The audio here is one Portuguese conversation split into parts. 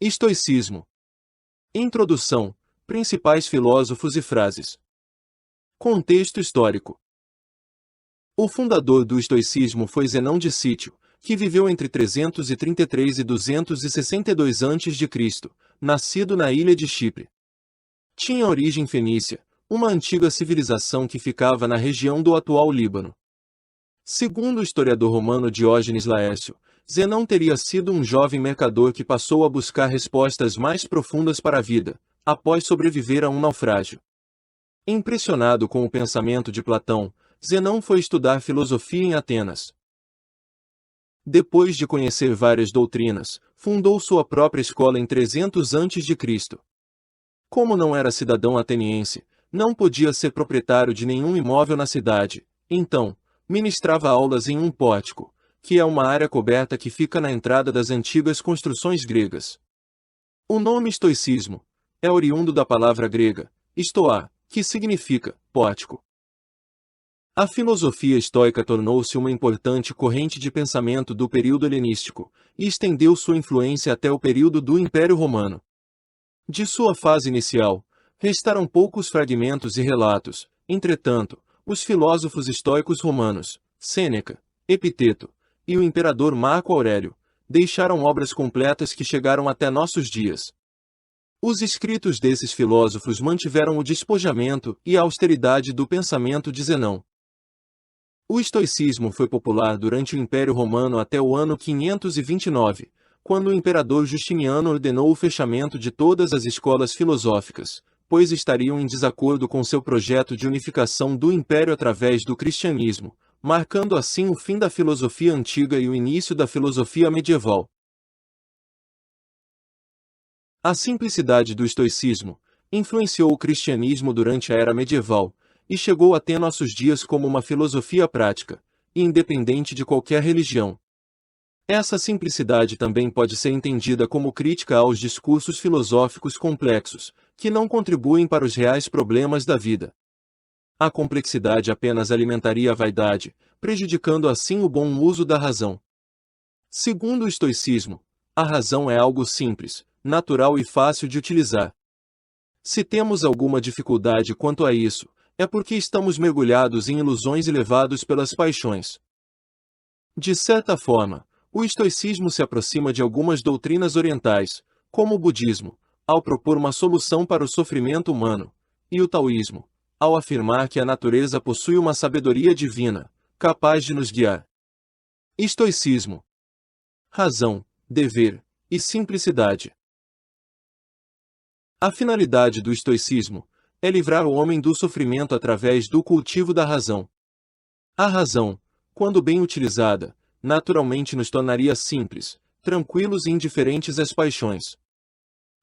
Estoicismo. Introdução. Principais filósofos e frases. Contexto histórico. O fundador do estoicismo foi Zenão de Cítio, que viveu entre 333 e 262 a.C., nascido na ilha de Chipre. Tinha origem fenícia, uma antiga civilização que ficava na região do atual Líbano. Segundo o historiador romano Diógenes Laércio, Zenão teria sido um jovem mercador que passou a buscar respostas mais profundas para a vida, após sobreviver a um naufrágio. Impressionado com o pensamento de Platão, Zenão foi estudar filosofia em Atenas. Depois de conhecer várias doutrinas, fundou sua própria escola em 300 a.C. Como não era cidadão ateniense, não podia ser proprietário de nenhum imóvel na cidade, então, ministrava aulas em um pórtico, que é uma área coberta que fica na entrada das antigas construções gregas. O nome estoicismo é oriundo da palavra grega, stoa, que significa pórtico. A filosofia estoica tornou-se uma importante corrente de pensamento do período helenístico, e estendeu sua influência até o período do Império Romano. De sua fase inicial, restaram poucos fragmentos e relatos, entretanto, os filósofos estoicos romanos, Sêneca, Epiteto, e o imperador Marco Aurélio, deixaram obras completas que chegaram até nossos dias. Os escritos desses filósofos mantiveram o despojamento e a austeridade do pensamento de Zenão. O estoicismo foi popular durante o Império Romano até o ano 529, quando o imperador Justiniano ordenou o fechamento de todas as escolas filosóficas, pois estariam em desacordo com seu projeto de unificação do império através do cristianismo, marcando assim o fim da filosofia antiga e o início da filosofia medieval. A simplicidade do estoicismo influenciou o cristianismo durante a era medieval, e chegou até nossos dias como uma filosofia prática, e independente de qualquer religião. Essa simplicidade também pode ser entendida como crítica aos discursos filosóficos complexos, que não contribuem para os reais problemas da vida. A complexidade apenas alimentaria a vaidade, prejudicando assim o bom uso da razão. Segundo o estoicismo, a razão é algo simples, natural e fácil de utilizar. Se temos alguma dificuldade quanto a isso, é porque estamos mergulhados em ilusões e levados pelas paixões. De certa forma, o estoicismo se aproxima de algumas doutrinas orientais, como o budismo, ao propor uma solução para o sofrimento humano, e o taoísmo, ao afirmar que a natureza possui uma sabedoria divina, capaz de nos guiar. Estoicismo. Razão, dever e simplicidade. A finalidade do estoicismo é livrar o homem do sofrimento através do cultivo da razão. A razão, quando bem utilizada, naturalmente nos tornaria simples, tranquilos e indiferentes às paixões.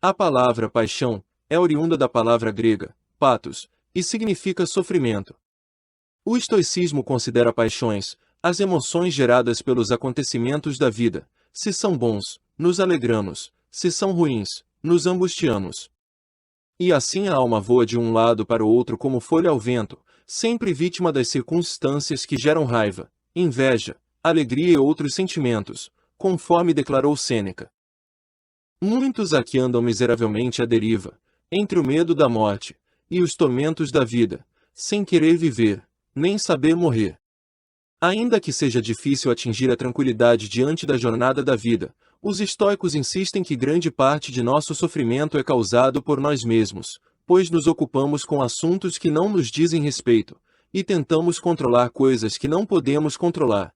A palavra paixão é oriunda da palavra grega, pathos, e significa sofrimento. O estoicismo considera paixões as emoções geradas pelos acontecimentos da vida. Se são bons, nos alegramos, se são ruins, nos angustiamos. E assim a alma voa de um lado para o outro como folha ao vento, sempre vítima das circunstâncias que geram raiva, inveja, alegria e outros sentimentos, conforme declarou Sêneca. Muitos aqui andam miseravelmente à deriva, entre o medo da morte e os tormentos da vida, sem querer viver, nem saber morrer. Ainda que seja difícil atingir a tranquilidade diante da jornada da vida, os estoicos insistem que grande parte de nosso sofrimento é causado por nós mesmos, pois nos ocupamos com assuntos que não nos dizem respeito, e tentamos controlar coisas que não podemos controlar.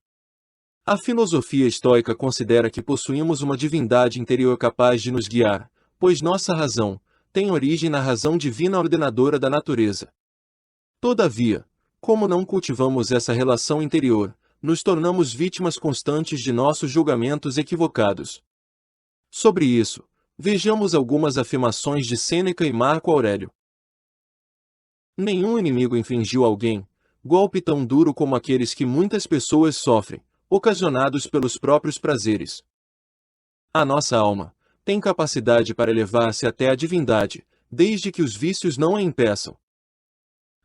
A filosofia estoica considera que possuímos uma divindade interior capaz de nos guiar, pois nossa razão tem origem na razão divina ordenadora da natureza. Todavia, como não cultivamos essa relação interior, nos tornamos vítimas constantes de nossos julgamentos equivocados. Sobre isso, vejamos algumas afirmações de Sêneca e Marco Aurélio. Nenhum inimigo infligiu a alguém golpe tão duro como aqueles que muitas pessoas sofrem, ocasionados pelos próprios prazeres. A nossa alma tem capacidade para elevar-se até a divindade, desde que os vícios não a impeçam.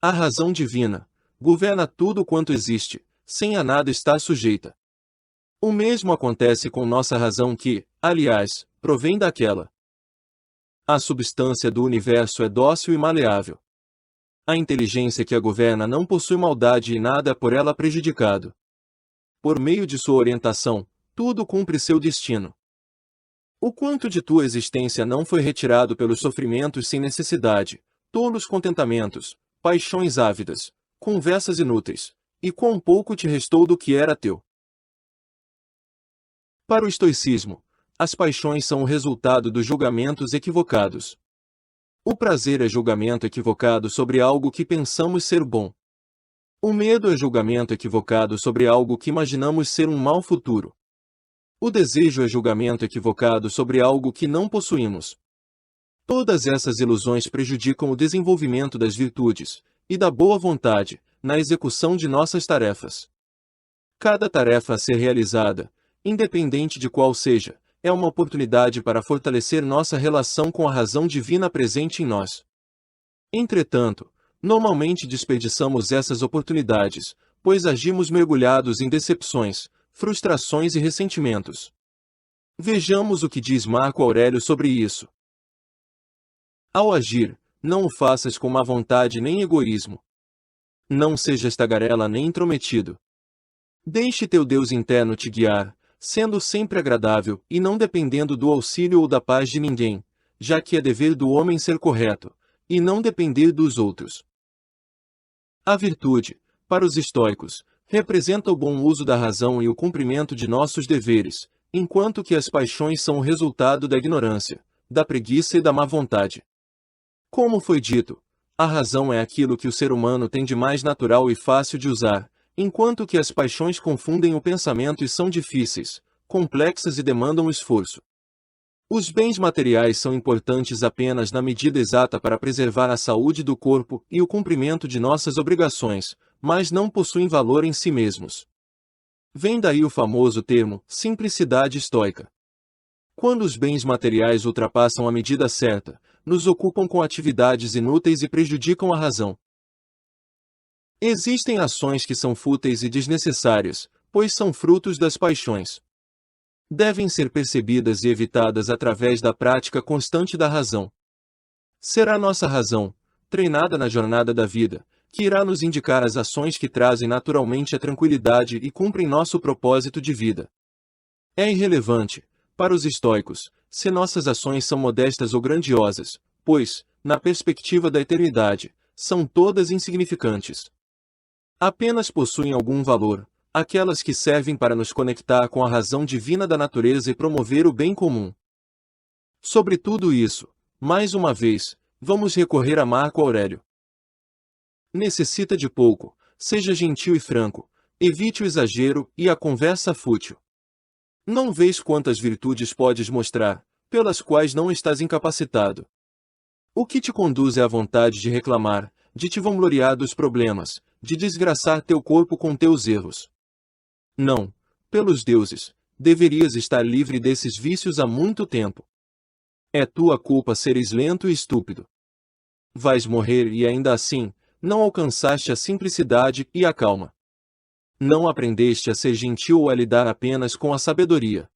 A razão divina governa tudo quanto existe, sem a nada estar sujeita. O mesmo acontece com nossa razão que, aliás, provém daquela. A substância do universo é dócil e maleável. A inteligência que a governa não possui maldade e nada é por ela prejudicado. Por meio de sua orientação, tudo cumpre seu destino. O quanto de tua existência não foi retirado pelos sofrimentos sem necessidade, tolos contentamentos, paixões ávidas, conversas inúteis, e quão pouco te restou do que era teu. Para o estoicismo, as paixões são o resultado dos julgamentos equivocados. O prazer é julgamento equivocado sobre algo que pensamos ser bom. O medo é julgamento equivocado sobre algo que imaginamos ser um mau futuro. O desejo é julgamento equivocado sobre algo que não possuímos. Todas essas ilusões prejudicam o desenvolvimento das virtudes e da boa vontade na execução de nossas tarefas. Cada tarefa a ser realizada, independente de qual seja, é uma oportunidade para fortalecer nossa relação com a razão divina presente em nós. Entretanto, normalmente desperdiçamos essas oportunidades, pois agimos mergulhados em decepções, frustrações e ressentimentos. Vejamos o que diz Marco Aurélio sobre isso. Ao agir, não o faças com má vontade nem egoísmo. Não sejas tagarela nem intrometido. Deixe teu Deus interno te guiar, sendo sempre agradável e não dependendo do auxílio ou da paz de ninguém, já que é dever do homem ser correto, e não depender dos outros. A virtude, para os estoicos, representa o bom uso da razão e o cumprimento de nossos deveres, enquanto que as paixões são o resultado da ignorância, da preguiça e da má vontade. Como foi dito, a razão é aquilo que o ser humano tem de mais natural e fácil de usar, enquanto que as paixões confundem o pensamento e são difíceis, complexas e demandam esforço. Os bens materiais são importantes apenas na medida exata para preservar a saúde do corpo e o cumprimento de nossas obrigações, mas não possuem valor em si mesmos. Vem daí o famoso termo, simplicidade estoica. Quando os bens materiais ultrapassam a medida certa, nos ocupam com atividades inúteis e prejudicam a razão. Existem ações que são fúteis e desnecessárias, pois são frutos das paixões. Devem ser percebidas e evitadas através da prática constante da razão. Será nossa razão, treinada na jornada da vida, que irá nos indicar as ações que trazem naturalmente a tranquilidade e cumprem nosso propósito de vida. É irrelevante, para os estoicos, se nossas ações são modestas ou grandiosas, pois, na perspectiva da eternidade, são todas insignificantes. Apenas possuem algum valor, aquelas que servem para nos conectar com a razão divina da natureza e promover o bem comum. Sobre tudo isso, mais uma vez, vamos recorrer a Marco Aurélio. Necessita de pouco, seja gentil e franco, evite o exagero e a conversa fútil. Não vês quantas virtudes podes mostrar, pelas quais não estás incapacitado. O que te conduz é a vontade de reclamar, de te vangloriar dos problemas, de desgraçar teu corpo com teus erros. Não, pelos deuses, deverias estar livre desses vícios há muito tempo. É tua culpa seres lento e estúpido. Vais morrer e ainda assim, não alcançaste a simplicidade e a calma. Não aprendeste a ser gentil ou a lidar apenas com a sabedoria.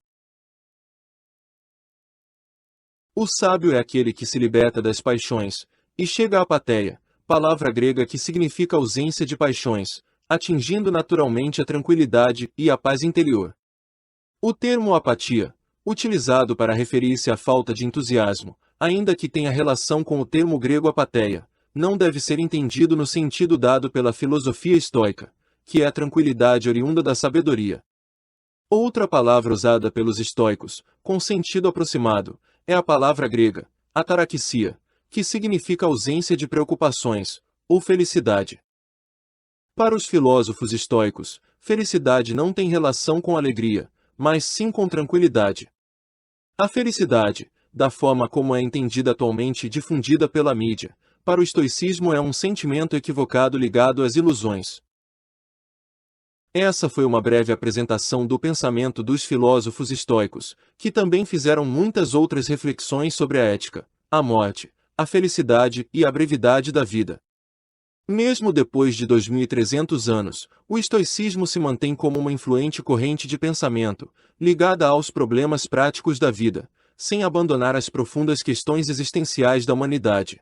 O sábio é aquele que se liberta das paixões, e chega à apatheia, palavra grega que significa ausência de paixões, atingindo naturalmente a tranquilidade e a paz interior. O termo apatia, utilizado para referir-se à falta de entusiasmo, ainda que tenha relação com o termo grego apatheia, não deve ser entendido no sentido dado pela filosofia estoica, que é a tranquilidade oriunda da sabedoria. Outra palavra usada pelos estoicos, com sentido aproximado, é a palavra grega, ataraxia, que significa ausência de preocupações, ou felicidade. Para os filósofos estoicos, felicidade não tem relação com alegria, mas sim com tranquilidade. A felicidade, da forma como é entendida atualmente e difundida pela mídia, para o estoicismo é um sentimento equivocado ligado às ilusões. Essa foi uma breve apresentação do pensamento dos filósofos estoicos, que também fizeram muitas outras reflexões sobre a ética, a morte, a felicidade e a brevidade da vida. Mesmo depois de 2300 anos, o estoicismo se mantém como uma influente corrente de pensamento, ligada aos problemas práticos da vida, sem abandonar as profundas questões existenciais da humanidade.